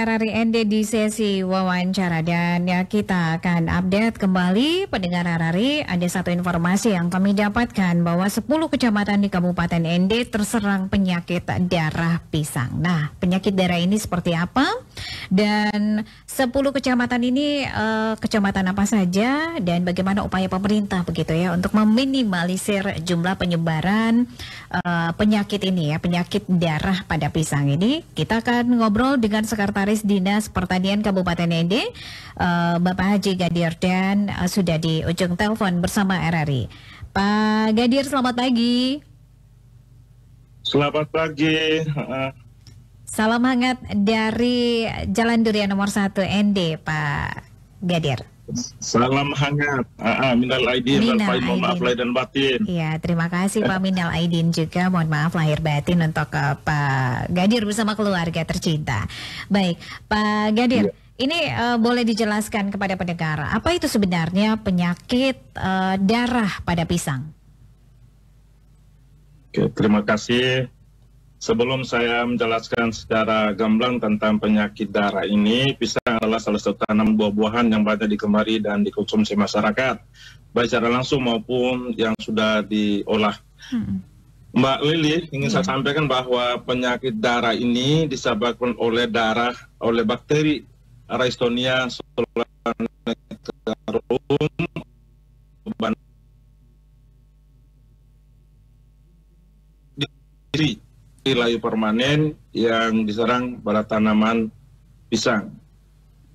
Hari Ende di sesi wawancara dan ya kita akan update kembali pendengar Harari. Ada satu informasi yang kami dapatkan bahwa 10 kecamatan di Kabupaten Ende terserang penyakit darah pisang. Nah, penyakit darah ini seperti apa? Dan 10 kecamatan ini kecamatan apa saja dan bagaimana upaya pemerintah begitu ya untuk meminimalisir jumlah penyebaran penyakit ini ya, penyakit darah pada pisang ini. Kita akan ngobrol dengan Sekretaris Dinas Pertanian Kabupaten Ende, Bapak Haji Gadir, dan sudah di ujung telepon bersama RRI. Pak Gadir, selamat pagi. Selamat pagi. Salam hangat dari Jalan Durian nomor 1 Ende, Pak Gadir. Salam hangat. Minal aidin wal faizin, mohon maaf lahir dan batin. Iya, terima kasih Pak Minal aidin juga, mohon maaf lahir batin untuk Pak Gadir bersama keluarga tercinta. Baik, Pak Gadir, ini boleh dijelaskan kepada pendengar, apa itu sebenarnya penyakit darah pada pisang? Oke, terima kasih. Sebelum saya menjelaskan secara gamblang tentang penyakit darah ini, pisang adalah salah satu tanaman buah-buahan yang banyak digemari dan dikonsumsi masyarakat, baik secara langsung maupun yang sudah diolah. Mbak Lili, ingin saya sampaikan bahwa penyakit darah ini disebabkan oleh bakteri Rhizoctonia solanacearum layu permanen yang diserang pada tanaman pisang.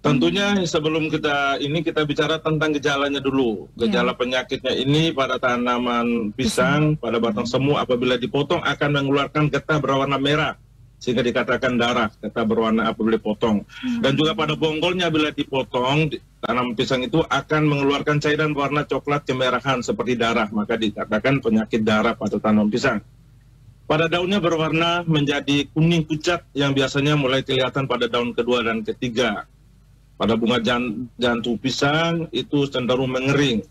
Tentunya sebelum kita bicara tentang gejalanya dulu. Gejala penyakitnya ini pada tanaman pisang, pada batang semu apabila dipotong akan mengeluarkan getah berwarna merah sehingga dikatakan darah, getah berwarna apabila dipotong. Dan juga pada bonggolnya bila dipotong, tanaman pisang itu akan mengeluarkan cairan warna coklat kemerahan seperti darah, maka dikatakan penyakit darah pada tanaman pisang. Pada daunnya berwarna menjadi kuning pucat yang biasanya mulai kelihatan pada daun kedua dan ketiga. Pada bunga jantung pisang itu cenderung mengering.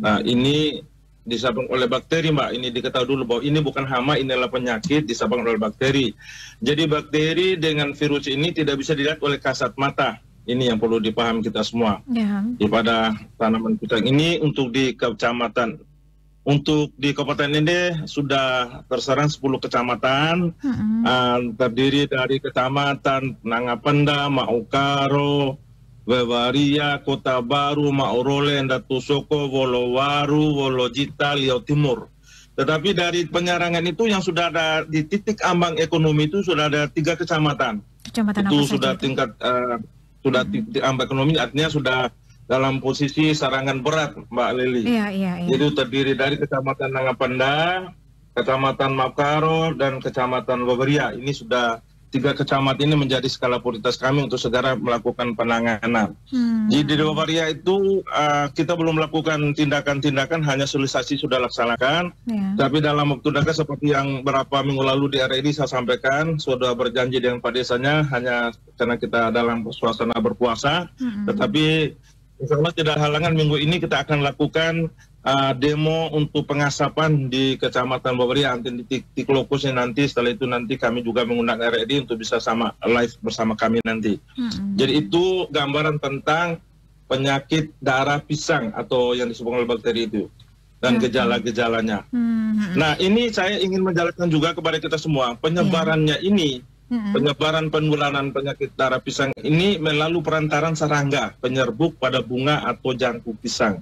Nah, ini disebabkan oleh bakteri, Mbak. Ini diketahui dulu bahwa ini bukan hama, inilah penyakit disebabkan oleh bakteri. Jadi bakteri dengan virus ini tidak bisa dilihat oleh kasat mata. Ini yang perlu dipahami kita semua. Pada tanaman pisang ini untuk di Kabupaten Ende sudah terserang 10 kecamatan, terdiri dari kecamatan Nangapenda, Maukaro, Wewaria, Kota Baru, Maurole, Ndatusoko, Wolowaru, Wolojita, Riau Timur. Tetapi dari penyarangan itu yang sudah ada di titik ambang ekonomi itu sudah ada 3 kecamatan. Itu sudah tingkat titik ambang ekonomi, artinya sudah dalam posisi sarangan berat, Mbak Lili. Itu terdiri dari Kecamatan Nangapenda, Kecamatan Maukaro, dan Kecamatan Wewaria. Ini sudah 3 kecamatan ini menjadi skala prioritas kami untuk segera melakukan penanganan. Jadi di Wewaria itu kita belum melakukan tindakan-tindakan, hanya sosialisasi sudah laksanakan. Tapi dalam waktu dekat seperti yang beberapa minggu lalu di RRI saya sampaikan, sudah berjanji dengan Pak Desanya, hanya karena kita dalam suasana berpuasa. Tetapi insya Allah tidak halangan minggu ini kita akan lakukan demo untuk pengasapan di Kecamatan Wewaria di titik lokusnya nanti. Setelah itu nanti kami juga mengundang RRI untuk bisa live bersama kami nanti. Jadi itu gambaran tentang penyakit darah pisang atau yang disebut oleh bakteri itu dan gejala-gejalanya. Nah, ini saya ingin menjelaskan juga kepada kita semua penyebarannya ini. Penyebaran penularan penyakit darah pisang ini melalui perantaran serangga penyerbuk pada bunga atau jangkuk pisang.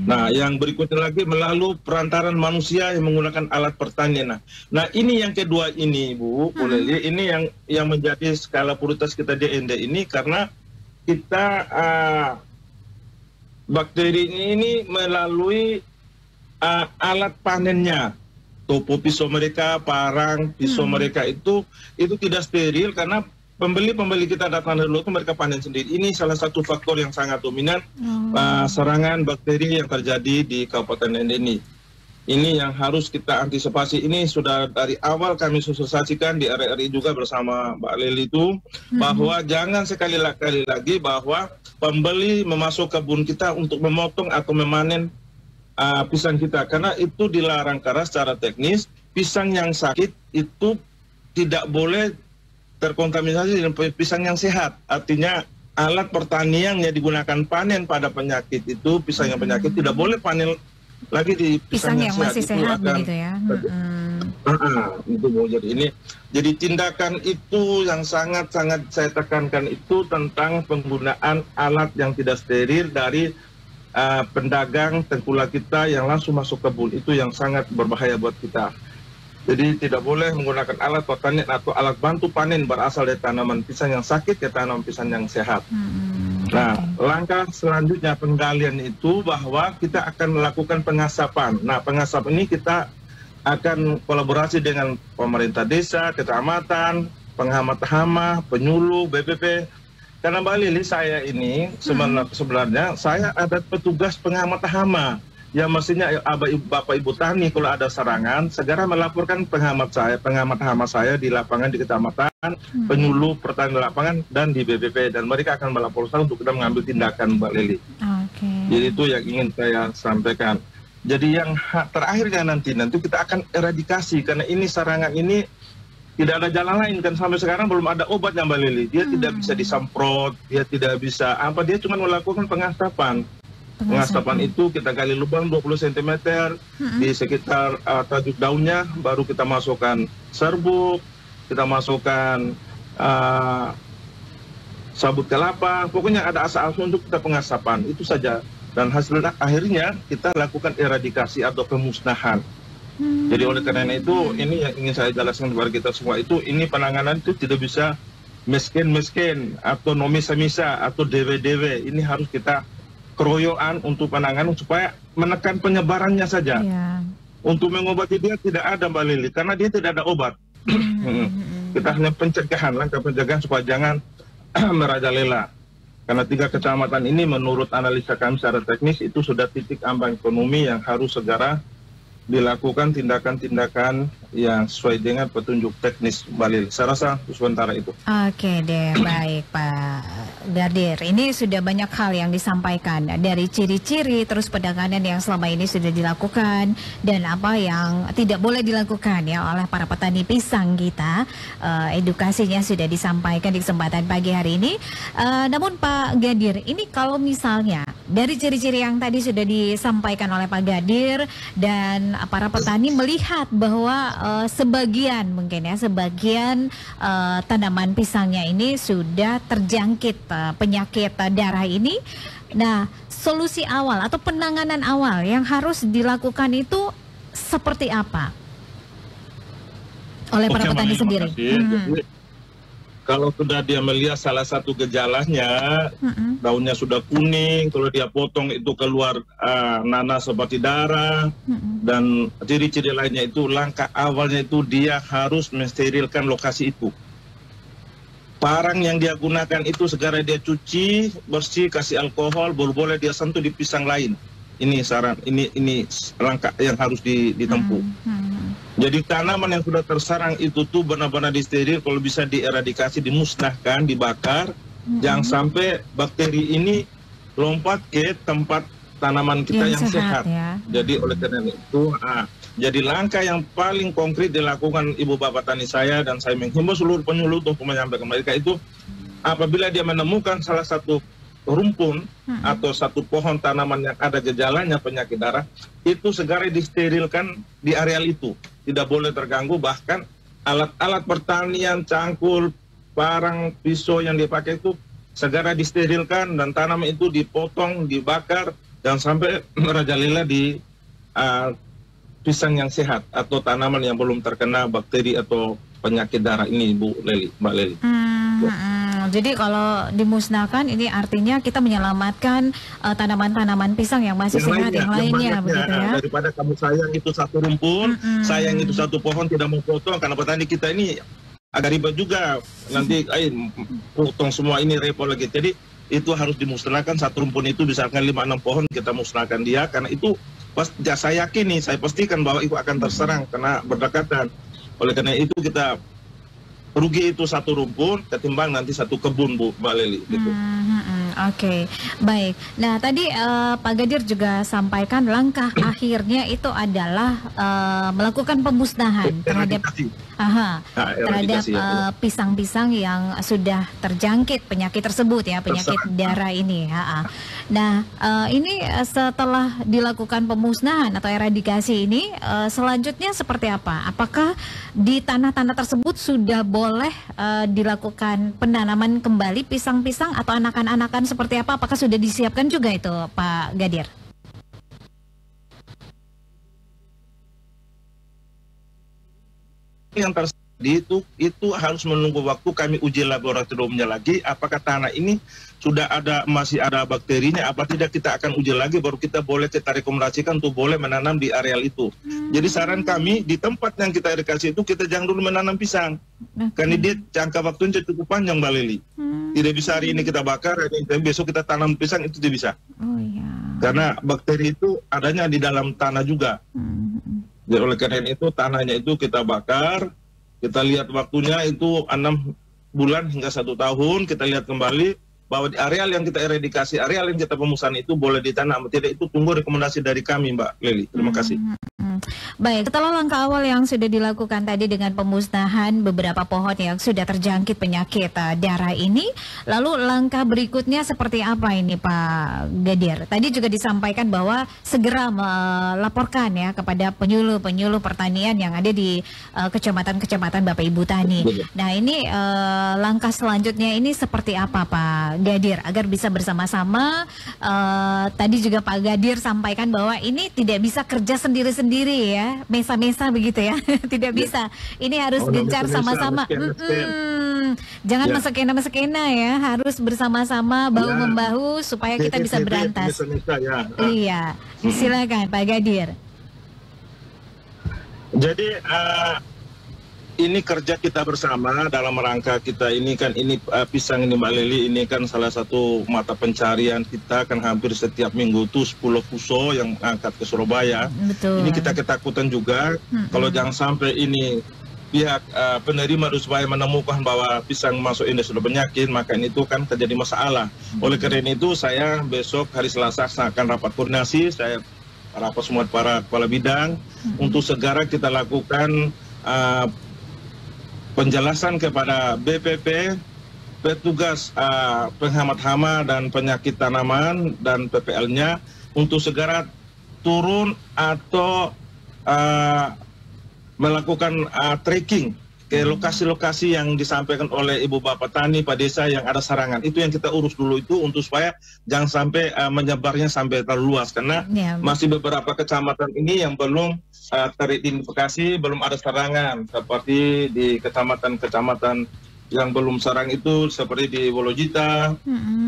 Nah, yang berikutnya lagi melalui perantaran manusia yang menggunakan alat pertanian. Nah, ini yang kedua ini, Bu, ini yang menjadi skala prioritas kita di Ende ini karena kita bakteri ini melalui alat panennya. Topo pisau mereka, parang pisau mereka itu tidak steril karena pembeli kita datang dulu itu mereka panen sendiri. Ini salah satu faktor yang sangat dominan serangan bakteri yang terjadi di Kabupaten Ende ini. Ini yang harus kita antisipasi. Ini sudah dari awal kami sosialisasikan di RRI juga bersama Mbak Lili itu bahwa jangan sekali lagi bahwa pembeli memasuk kebun kita untuk memotong atau memanen pisang kita, karena itu dilarang karena secara teknis pisang yang sakit itu tidak boleh terkontaminasi dengan pisang yang sehat. Artinya alat pertanian yang digunakan panen pada penyakit itu, pisang yang penyakit tidak boleh panen lagi di pisang yang masih sehat begitu ya. Itu Bu. Jadi tindakan itu yang sangat-sangat saya tekankan itu tentang penggunaan alat yang tidak steril dari pedagang tengkulak kita yang langsung masuk kebun. Itu yang sangat berbahaya buat kita. Jadi tidak boleh menggunakan alat pertanian atau alat bantu panen berasal dari tanaman pisang yang sakit ke tanaman pisang yang sehat. Nah, langkah selanjutnya penggalian itu bahwa kita akan melakukan pengasapan. Nah, pengasap ini kita akan kolaborasi dengan pemerintah desa, kecamatan, penghemat hama, penyuluh, BPP. Karena Mbak Lili, saya ini sebenarnya saya ada petugas penghemat hama. Ya mestinya Bapak Ibu Tani kalau ada serangan segera melaporkan penghemat hama saya di lapangan di kecamatan, penyuluh pertanian lapangan dan di BPP, dan mereka akan melaporkan untuk kita mengambil tindakan, Mbak Lili. Jadi itu yang ingin saya sampaikan. Jadi yang terakhirnya nanti kita akan eradikasi karena ini serangan ini tidak ada jalan lain kan, sampai sekarang belum ada obatnya, Mbak Lili. Dia tidak bisa disemprot, dia tidak bisa dia cuma melakukan pengasapan. Pengasapan itu kita gali lubang 20 cm di sekitar tajuk daunnya, baru kita masukkan serbuk, kita masukkan sabut kelapa, pokoknya ada asal-asal untuk kita pengasapan, itu saja. Dan hasilnya akhirnya kita lakukan eradikasi atau pemusnahan. Jadi oleh karena itu, ini yang ingin saya jelaskan kepada kita semua itu, ini penanganan itu tidak bisa miskin-miskin atau nomisa-misa atau dewe-dewe, ini harus kita keroyokan untuk penanganan supaya menekan penyebarannya saja. Untuk mengobati dia tidak ada, Mbak Lili, karena dia tidak ada obat. Kita hanya pencegahan, langkah pencegahan supaya jangan merajalela. Karena 3 kecamatan ini menurut analisa kami secara teknis itu sudah titik ambang ekonomi yang harus segera dilakukan tindakan-tindakan yang sesuai dengan petunjuk teknis, Mbak Lili. Saya rasa sementara itu. Oke deh, baik Pak Gadir. Ini sudah banyak hal yang disampaikan dari ciri-ciri terus penanganan yang selama ini sudah dilakukan dan apa yang tidak boleh dilakukan ya oleh para petani pisang kita. Edukasinya sudah disampaikan di kesempatan pagi hari ini. Namun Pak Gadir, ini kalau misalnya dari ciri-ciri yang tadi sudah disampaikan oleh Pak Gadir dan para petani melihat bahwa sebagian tanaman pisangnya ini sudah terjangkit penyakit darah ini. Nah, solusi awal atau penanganan awal yang harus dilakukan itu seperti apa oleh para petani sendiri? Kalau sudah dia melihat salah satu gejalanya, daunnya sudah kuning, kalau dia potong itu keluar nanas seperti darah, dan ciri-ciri lainnya itu, langkah awalnya itu dia harus mensterilkan lokasi itu. Barang yang dia gunakan itu segera dia cuci, bersih, kasih alkohol, baru boleh dia sentuh di pisang lain. Ini saran, ini langkah yang harus ditempuh. Jadi tanaman yang sudah terserang itu tuh benar-benar disteril, kalau bisa dieradikasi, dimusnahkan, dibakar, jangan sampai bakteri ini lompat ke tempat tanaman kita yang sehat. Ya. Jadi oleh karena itu, jadi langkah yang paling konkret dilakukan Ibu Bapak Tani saya, dan saya menghimbau seluruh penyuluh untuk menyampaikan mereka itu, apabila dia menemukan salah satu rumpun atau satu pohon tanaman yang ada gejalanya penyakit darah, itu segera disterilkan di areal itu, tidak boleh terganggu. Bahkan alat-alat pertanian, cangkul, parang, pisau yang dipakai itu segera disterilkan, dan tanaman itu dipotong, dibakar, dan sampai merajalela di pisang yang sehat atau tanaman yang belum terkena bakteri atau penyakit darah ini, Mbak Lili. Jadi kalau dimusnahkan ini artinya kita menyelamatkan tanaman-tanaman pisang yang masih sehat yang lainnya begitu ya. Daripada kamu sayang itu satu rumpun, sayang itu satu pohon tidak mau potong, karena petani kita ini agak ribet juga. Nanti potong semua ini repot lagi. Jadi itu harus dimusnahkan, satu rumpun itu misalkan 5-6 pohon kita musnahkan dia, karena itu saya yakin nih, saya pastikan bahwa itu akan terserang karena berdekatan. Oleh karena itu kita rugi itu satu rumpun ketimbang nanti satu kebun, Mbak Lili gitu. Oke, baik. Nah tadi Pak Gadir juga sampaikan langkah akhirnya itu adalah melakukan pemusnahan terhadap Aha, Nah, terhadap eradikasi, ya. pisang-pisang yang sudah terjangkit penyakit tersebut ya, penyakit darah ini. Ha. Nah, ini setelah dilakukan pemusnahan atau eradikasi ini, selanjutnya seperti apa? Apakah di tanah-tanah tersebut sudah boleh dilakukan penanaman kembali pisang-pisang atau anakan-anakan seperti apa? Apakah sudah disiapkan juga itu, Pak Gadir? Yang terjadi itu harus menunggu waktu kami uji laboratoriumnya lagi, apakah tanah ini masih ada bakterinya apa tidak, kita akan uji lagi baru kita rekomendasikan untuk boleh menanam di areal itu. Jadi saran kami di tempat yang kita eradikasi itu kita jangan dulu menanam pisang. Karena dia jangka waktunya cukup panjang, Mbak Lili. Tidak bisa hari ini kita bakar, besok kita tanam pisang, itu tidak bisa. Oh iya. Karena bakteri itu adanya di dalam tanah juga. Jadi oleh karena itu tanahnya itu kita bakar, kita lihat waktunya itu 6 bulan hingga 1 tahun, kita lihat kembali bahwa di areal yang kita eradikasi, areal yang kita pemusnahan itu boleh ditanam, tidak itu tunggu rekomendasi dari kami, Mbak Lili. Terima kasih. Baik, setelah langkah awal yang sudah dilakukan tadi dengan pemusnahan beberapa pohon yang sudah terjangkit penyakit darah ini, lalu langkah berikutnya seperti apa ini Pak Gadir? Tadi juga disampaikan bahwa segera melaporkan ya kepada penyuluh pertanian yang ada di kecamatan-kecamatan Bapak Ibu Tani. Nah ini langkah selanjutnya ini seperti apa Pak Gadir agar bisa bersama-sama? Tadi juga Pak Gadir sampaikan bahwa ini tidak bisa kerja sendiri-sendiri ya, mesa-mesa begitu ya. Tidak bisa. Ini harus gencar sama-sama. Jangan mesakena ya, harus bersama-sama bahu-membahu supaya kita bisa berantas. Iya, silakan Pak Gadir. Jadi ini kerja kita bersama dalam rangka kita ini kan pisang ini Mbak Lili, ini kan salah satu mata pencarian kita kan hampir setiap minggu tuh 10 puso yang angkat ke Surabaya. Betul. Ini kita ketakutan juga kalau jangan sampai ini pihak penerima supaya menemukan bahwa pisang masuk ini sudah penyakit, maka itu kan terjadi masalah. Oleh karena itu saya besok hari Selasa akan rapat koordinasi, saya rapat semua para kepala bidang untuk segera kita lakukan penjelasan kepada BPP, petugas penghemat hama dan penyakit tanaman dan PPL-nya untuk segera turun atau melakukan tracking ke lokasi-lokasi yang disampaikan oleh Ibu Bapak Tani, Pak Desa yang ada sarangan. Itu yang kita urus dulu itu untuk supaya jangan sampai menyebarnya sampai terlalu luas. Karena masih beberapa kecamatan ini yang belum teridentifikasi, belum ada serangan. Seperti di kecamatan-kecamatan yang belum sarang itu seperti di Wolojita,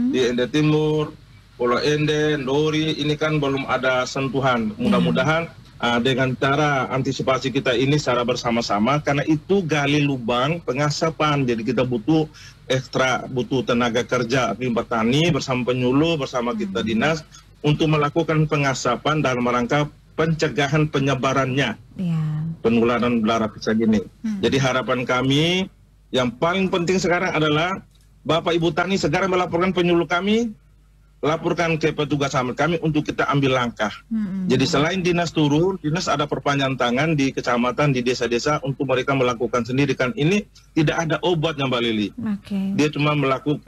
di Ende Timur, Pulau Ende, Ndori, ini kan belum ada sentuhan. Mudah-mudahan dengan cara antisipasi kita ini secara bersama-sama, karena itu gali lubang pengasapan, jadi kita butuh tenaga kerja tim petani bersama penyuluh, bersama kita dinas untuk melakukan pengasapan dalam rangka pencegahan penyebarannya penularan belara pisang ini. Jadi harapan kami yang paling penting sekarang adalah Bapak Ibu Tani segera melaporkan penyuluh kami, laporkan ke petugas amat kami untuk kita ambil langkah. Jadi selain dinas turun, dinas ada perpanjangan tangan di kecamatan, di desa-desa untuk mereka melakukan sendiri. Kan ini tidak ada obatnya Mbak Lili. Dia cuma melakukan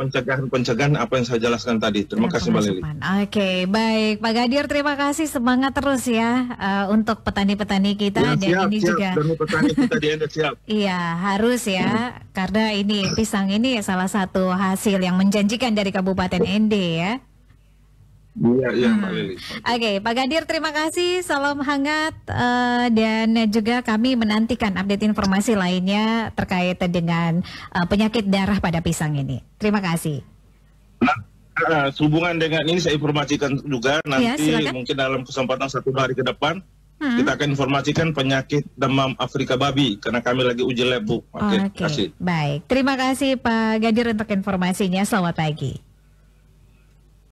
pencegahan apa yang saya jelaskan tadi. Terima kasih Mbak Lili. Oke, baik Pak Gadir, terima kasih, semangat terus ya untuk petani-petani kita. Dan ini juga petani kita di Ende siap. Iya, harus ya, karena ini pisang ini salah satu hasil yang menjanjikan dari Kabupaten Ende ya. Iya, Mbak Lili. Oke, Pak Gadir, terima kasih, salam hangat, dan juga kami menantikan update informasi lainnya terkait dengan penyakit darah pada pisang ini. Terima kasih. Nah, sehubungan dengan ini saya informasikan juga nanti mungkin dalam kesempatan 1 hari ke depan kita akan informasikan penyakit demam Afrika babi karena kami lagi uji lab, Bu. Oke, kasih. Baik, terima kasih Pak Gadir untuk informasinya. Selamat pagi.